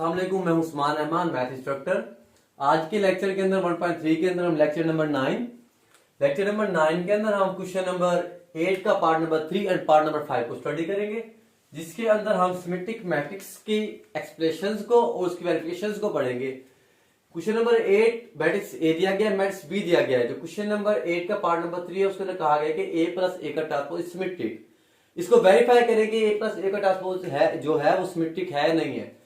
अस्सलाम वालेकुम, मैं उस्मान रहमान, मैथ इंस्ट्रक्टर। आज के लेक्चर के अंदर 1.3 के अंदर हम लेक्चर नंबर 9 के अंदर हम क्वेश्चन नंबर 8 का part number 3 and part number 5 को स्टडी करेंगे, जिसके अंदर हम सिमेट्रिक मैट्रिक्स की एक्सप्रेशंस को और उसकी वेरिफिकेशंस को पढ़ेंगे। क्वेश्चन नंबर 8 मैट्रिक्स ए दिया गया है, मैट्रिक्स बी दिया गया है। जो क्वेश्चन नंबर 8 का पार्ट नंबर 3 है उसके अंदर कहा गया कि a प्लस ए का ट्रांसपोज सिमेट्रिक। इसको वेरीफाई करेंगे a प्लस ए का ट्रांसपोज है जो है वो सिमेट्रिक है नहीं है।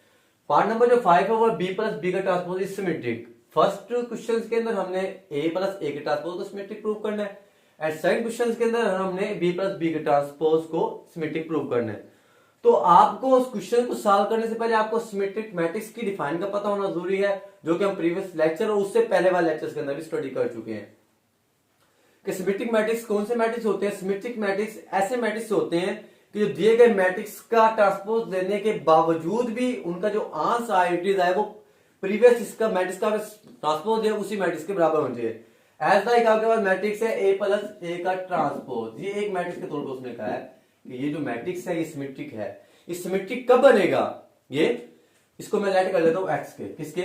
पार्ट नंबर जो 5 है वो b प्लस बी का transpose is symmetric. First question के अंदर हमने a प्लस ए के ट्रांसपोज को सिमेट्रिक प्रूव करना है एंड सेकंड क्वेश्चन के अंदर हमने b प्लस बी के ट्रांसपोज को सिमेट्रिक प्रूव करना है। तो आपको उस क्वेश्चन को सॉल्व करने से पहले आपको सिमेट्रिक मैट्रिक्स की डिफाइन का पता होना जरूरी है, जो कि हम प्रीवियस लेक्चर और उससे पहले वाले लेक्चर्स के अंदर भी स्टडी कर चुके हैं कि सिमेट्रिक मैट्रिक्स कौन से मैट्रिक्स होते हैं। सिमेट्रिक मैट्रिक्स ऐसे मैट्रिक्स होते हैं कि जो दिए गए मैट्रिक्स का ट्रांसपोज देने के बावजूद भी उनका जो आंसर आइडेंटिटीज है वो प्रीवियस इसका मैट्रिक्स का ट्रांसपोज है उसी मैट्रिक्स के बराबर होना चाहिए। एज लाइक आपके पास मैट्रिक्स है a प्लस ए का ट्रांसपोज, ये एक मैट्रिक्स के तौर पर उसने कहा है कि ये जो मैट्रिक्स है ये सिमेट्रिक है। ये सिमेट्रिक कब बनेगा, ये इसको मैं लेट कर लेता हूं x के, किसके,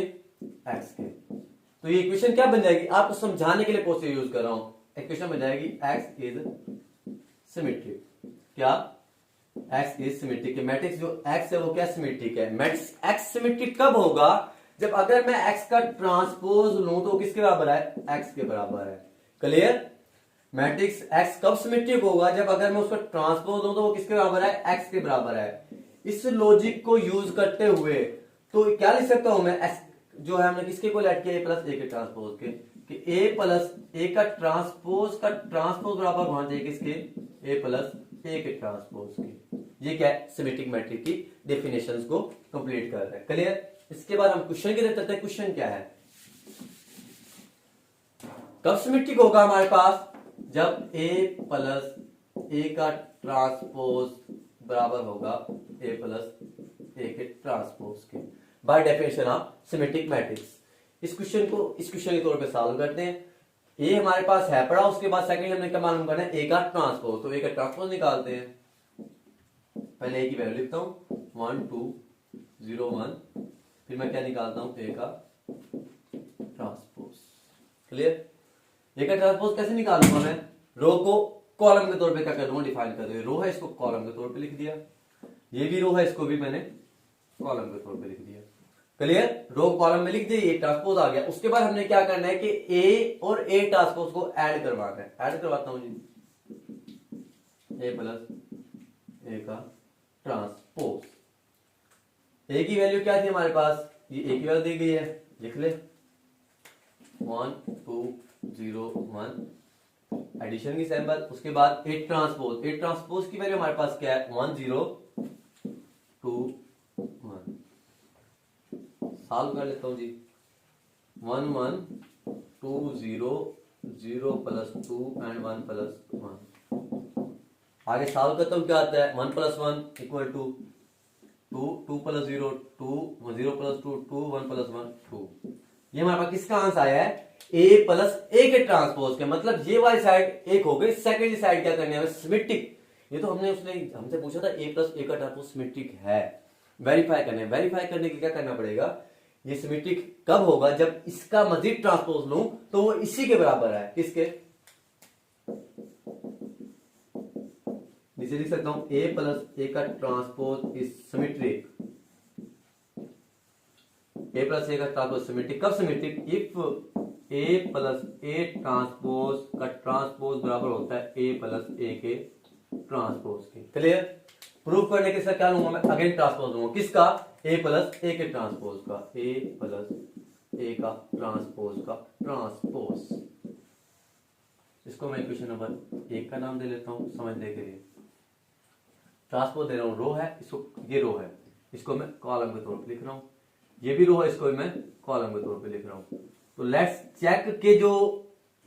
x के। तो ये इक्वेशन क्या बन जाएगी, आपको समझाने के लिए पोस्ट यूज कर रहा हूं। इक्वेशन बन जाएगी x इज सिमेट्रिक। क्या, x इज सिमेट्रिक। मैट्रिक्स जो x है वो क्या सिमेट्रिक है। मैट्रिक्स x सिमेट्रिक कब होगा, जब अगर मैं x का ट्रांसपोज लूं तो किसके बराबर है, x के बराबर है। क्लियर। मैट्रिक्स x कब सिमेट्रिक होगा, जब अगर मैं उसका ट्रांसपोज लूं तो वो किसके बराबर है, x के बराबर है। इस लॉजिक को यूज करते हुए तो क्या लिख सकता हूं मैं, x जो है हमने किसके को लेट किया, a प्लस ए के ट्रांसपोज के, कि a प्लस ए का ट्रांसपोज बराबर होना चाहिए किसके, a प्लस ए के ट्रांसपोज के। ये क्या है, सिमेट्रिक मैट्रिक्स की डेफिनेशंस को कंप्लीट कर रहे हैं। क्लियर। इसके बाद हम क्वेश्चन की तरफ चलते हैं। क्वेश्चन क्या है, कब सिमेट्रिक होगा हमारे पास, जब a प्लस ए का ट्रांसपोज बराबर होगा a प्लस ए के ट्रांसपोज के, by definition of symmetric matrix. इस क्वेश्चन के तौर पे सॉल्व करते हैं। ये हमारे पास है पड़ा, उसके बाद सेकंड हमने क्या मालूम करना है, ए का ट्रांसपोज। तो ए का ट्रांसपोज निकालते हैं। पहले ए की वैल्यू लिखता हूं 1 2 0 1, फिर मैं क्या निकालता हूं, ए का ट्रांसपोज। क्लियर। ए का ट्रांसपोज कैसे निकालूंगा मैं, रो को कॉलम के तौर पे क्या कर दूंगा, डिफाइन कर दूंगा। रो है इसको कॉलम के तौर पे लिख दिया, ये भी रो है इसको भी मैंने कॉलम के तौर पे लिख दिया। क्लियर। रो कॉलम में लिख दिया, ये ट्रांसपोज आ गया। उसके बाद हमने क्या करना है कि ए और ए ट्रांसपोज को ऐड करवाना है। ऐड करवाता हूं जी, ए प्लस ए का ट्रांसपोज। ए की वैल्यू क्या थी हमारे पास, ये ए की वैल्यू दी गई है, लिख ले 1 2 0 1, एडिशन की सैंपल। उसके बाद ए ट्रांसपोज की वैल्यू हमारे पास क्या है, 1 0 2 1। सॉल्व कर लेता हूं जी, 1 1 2 0 0 प्लस 2 एंड 1 प्लस 1। आगे सॉल्व करता हूं, क्या आता है, 1 plus 1 equal to 2 2 plus 0 2 0 plus 2 2 1 plus 1 2। ये हमारे पास किसका आंसर आया है, a प्लस ए के ट्रांसपोज के। मतलब ये वाली साइड एक हो गई, सेकंड साइड क्या करनी है, सिमेट्रिक। ये तो उसने हमसे पूछा था a प्लस ए का ट्रांसपोज सिमेट्रिक है, वेरीफाई करने। वेरीफाई करने के लिए क्या करना पड़ेगा, ये सिमेट्रिक कब होगा, जब इसका मजीद ट्रांसपोज लूं तो वो इसी के बराबर है, किसके, नीचे लिख सकता हूं a प्लस ए का transpose is symmetric. a plus A का ट्रांसपोज सिमेट्रिक कब symmetric, if a plus A transpose का ट्रांसपोज बराबर होता है a प्लस ए के ट्रांसपोज के। क्लियर। प्रूव करने के साथ क्या लूंगा मैं, अगेन ट्रांसपोज लूंगा, किसका, a प्लस ए के ट्रांसपोज का, a प्लस ए का ट्रांसपोज। इसको मैं इक्वेशन नंबर 1 का नाम दे लेता हूं समझने के लिए। ट्रांसपोज दे रहा हूं, रो है, इसको ये रो है, इसको मैं कॉलम के तौर पे लिख रहा हूं। ये भी रो है, इसको मैं कॉलम के तौर पे लिख रहा हूं। तो लेट्स चेक के जो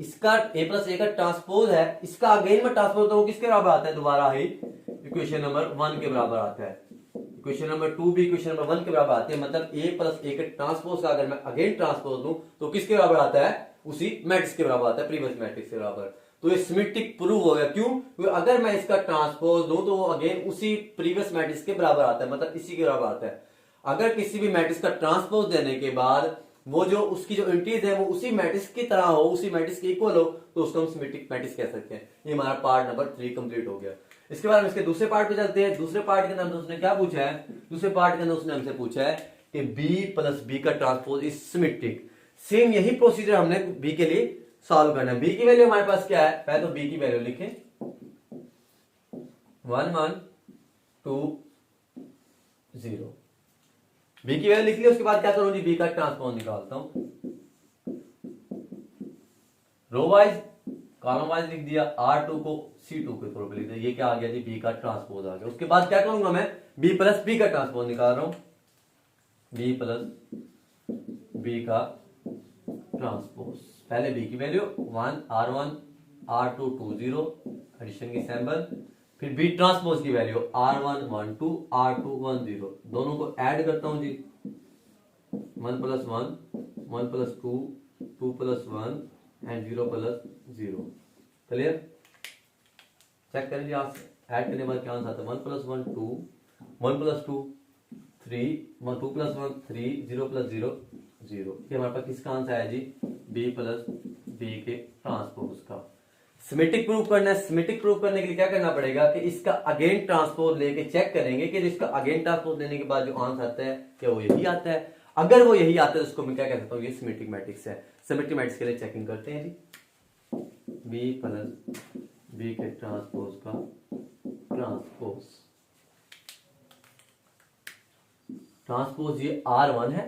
इसका a प्लस ए का ट्रांसपोज है, इसका अगेन में ट्रांसपोज तो वो किसके बराबर आता है, दोबारा ही इक्वेशन नंबर 1 के बराबर आता है। इक्वेशन नंबर 2 भी इक्वेशन नंबर 1 के बराबर आती है। मतलब a प्लस ए के ट्रांसपोज का अगर मैं अगेन ट्रांसपोज लूं तो किसके बराबर आता है, उसी मैट्रिक्स के बराबर आता है, प्रीवियस मैट्रिक्स के बराबर। तो ये सिमेट्रिक प्रूव हो गया। क्यों? क्योंकि अगर मैं इसका ट्रांसपोज लूं तो वो अगेन उसी प्रीवियस मैट्रिक्स के बराबर आता है, मतलब इसी के बराबर आता है। अगर किसी भी मैट्रिक्स का ट्रांसपोज देने के बाद वो जो उसकी जो एंट्रीज है वो उसी मैट्रिक्स की तरह हो, उसी मैट्रिक्स के इक्वल हो, तो उसको हम सिमेट्रिक मैट्रिक्स कह सकते हैं। ये हमारा पार्ट नंबर 3 कंप्लीट हो गया। इसके बाद हम इसके दूसरे पार्ट पे चलते हैं। दूसरे पार्ट के अंदर उसने क्या पूछा है? दूसरे पार्ट के अंदर उसने हमसे पूछा है कि बी प्लस बी का ट्रांसपोज इज सिमेट्रिक। सेम यही प्रोसीजर हमने बी के लिए सॉल्व करना है। बी की वैल्यू हमारे पास क्या है? पहले तो बी की वैल्यू लिखें 1 1 2 0। बी की वैल्यू लिख ली। उसके बाद क्या करूं जी? बी का ट्रांसपोज निकालता हूं। रो वाइज कॉलम वाइज लिख दिया। R2 को C2 के तौर पे लिख दिया। ये क्या आ गया जी? बी का ट्रांसपोज आ गया। उसके बाद क्या करूंगा मैं? बी प्लस बी का ट्रांसपोज निकाल रहा हूं। बी प्लस बी का ट्रांसपोज, पहले बी की वैल्यू 1 R1 R2 2 0 एडिशन की सैंपल, फिर बी ट्रांसपोज की वैल्यू R1 1 2 R2 1 0। दोनों को ऐड करता हूं जी। 1 plus 1 1 plus 2 2 plus 1 and 0 plus 0। Clear? Check करें जी आप। ऐड करने के बाद क्या आंसर आता है? 1 प्लस 1 2 1 प्लस 2 3 2 प्लस 1 3 0 प्लस 0 0। ये हमारे पास किसका आंसर है जी? बी प्लस बी के ट्रांसपोज का। सिमेट्रिक प्रूव करना है। सिमेट्रिक प्रूव करने के लिए क्या करना पड़ेगा कि इसका अगेन ट्रांसपोज लेके चेक करेंगे कि इसका अगेन ट्रांसपोज लेने के बाद जो आंसर आता है क्या वो यही आता है। अगर वो यही आता है तो उसको मैं क्या कह सकता हूँ? ये सिमेट्रिक मैट्रिक्स है। सिमेट्रिक मैट्रिक्स के लिए चेकिंग करते हैं जी। बी प्लस बी के ट्रांसपोज का ट्रांसपोज, ट्रांसपोज ये R1 है।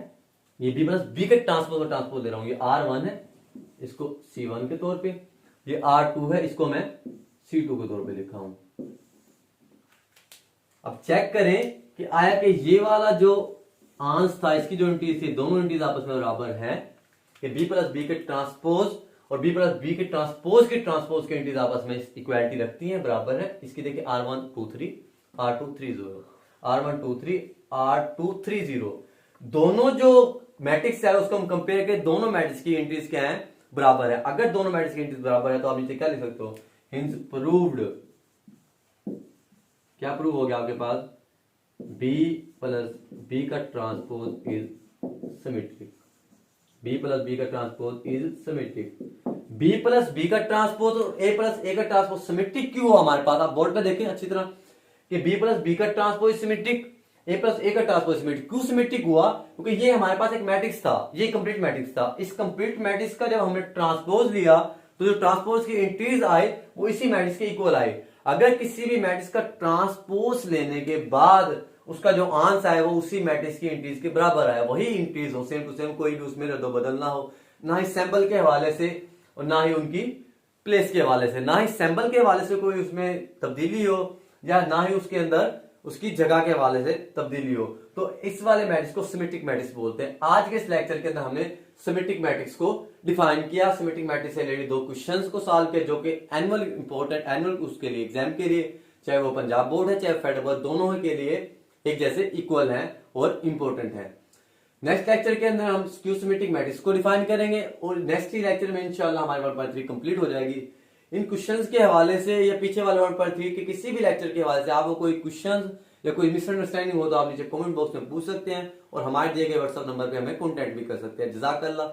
ये बी प्लस बी के ट्रांसपोज का ट्रांसपोज ले रहा हूं। ये R1 है, इसको C1 के तौर पे। ये R2 है, इसको मैं C2 के तौर पे लिखा हूं। अब चेक करें कि आया कि ये वाला जो आंसर था, इसकी जो एंट्रीज थी, दोनों एंट्रीज आपस में बराबर है कि बी प्लस बी के ट्रांसपोज और बी प्लस बी के ट्रांसपोज के ट्रांसपोज के एंट्रीज आपस में इक्वालिटी रखती हैं, बराबर है। इसकी देखिए R1 2 3 R2 3 0 R1 2 3 R2 3 0। दोनों जो मैट्रिक्स है उसको हम कंपेयर करें, दोनों मैट्रिक्स की एंट्रीज क्या है? बराबर है। अगर दोनों मैट्रिक्स की एंट्रीज बराबर है तो आप नीचे क्या लिख सकते हो? Hints proved. क्या प्रूव हो गया आपके पास? बी प्लस बी का transpose is symmetric. B plus B का transpose is symmetric. B plus B का ट्रांसपोज और ए प्लस ए का ट्रांसपोज सिमेट्रिक क्यों हुआ हमारे पास? आप बोर्ड पे देखें अच्छी तरह कि बी प्लस बी का transpose symmetric, A plus A का ट्रांसपोज सिमेट्रिक। क्यों सिमेट्रिक हुआ? क्योंकि ये हमारे पास एक मैट्रिक्स था, ये कंप्लीट मैट्रिक्स था। इस कंप्लीट मैट्रिक्स का जब हमने ट्रांसपोज लिया तो जो ट्रांसपोज की एंट्रीज आए वो इसी मैट्रिक्स के इक्वल आए। अगर किसी भी मैट्रिक्स का ट्रांसपोज लेने के बाद उसका जो आंसर है वो उसी मैट्रिक्स की एंट्रीज के बराबर आया, वही एंट्रीज हो, सेम टू सेम, कोई भी उसमें रद्दो बदल ना हो, ना ही सैंपल के हवाले से और ना ही उनकी प्लेस के हवाले से, ना ही सैंपल के हवाले से कोई उसमें तब्दीली हो या ना ही उसके अंदर उसकी जगह के हवाले से तब्दीली हो, तो इस वाले मैट्रिक्स को सिमेट्रिक मैट्रिक्स बोलते हैं। आज के इस लेक्चर के अंदर हमने सिमेट्रिक मैट्रिक्स को डिफाइन किया। सिमेट्रिक मैट्रिक्स से रिलेटेड 2 क्वेश्चंस को सॉल्व किया जो कि एनुअल इंपॉर्टेंट, एनुअल उसके लिए एग्जाम के लिए, चाहे वो पंजाब बोर्ड है चाहे फेडरल बोर्ड, दोनों के लिए एक जैसे इक्वल है और इंपॉर्टेंट है। नेक्स्ट लेक्चर के अंदर हम स्क्यू सिमेट्रिक मैट्रिक्स को डिफाइन करेंगे और नेक्स्ट ही लेक्चर में इंशाल्लाह हमारी 1.3 कंप्लीट हो जाएगी। इन क्वेश्चंस के हवाले से या पीछे वाले 1.3 के किसी भी लेक्चर के हवाले से आपको कोई क्वेश्चन या कोई मिसअंडरस्टैंडिंग हो तो आप नीचे कमेंट बॉक्स में पूछ सकते हैं और हमारे दिए गए व्हाट्सएप नंबर पे हमें कॉन्टैक्ट भी कर सकते हैं। जज़ाकल्लाह।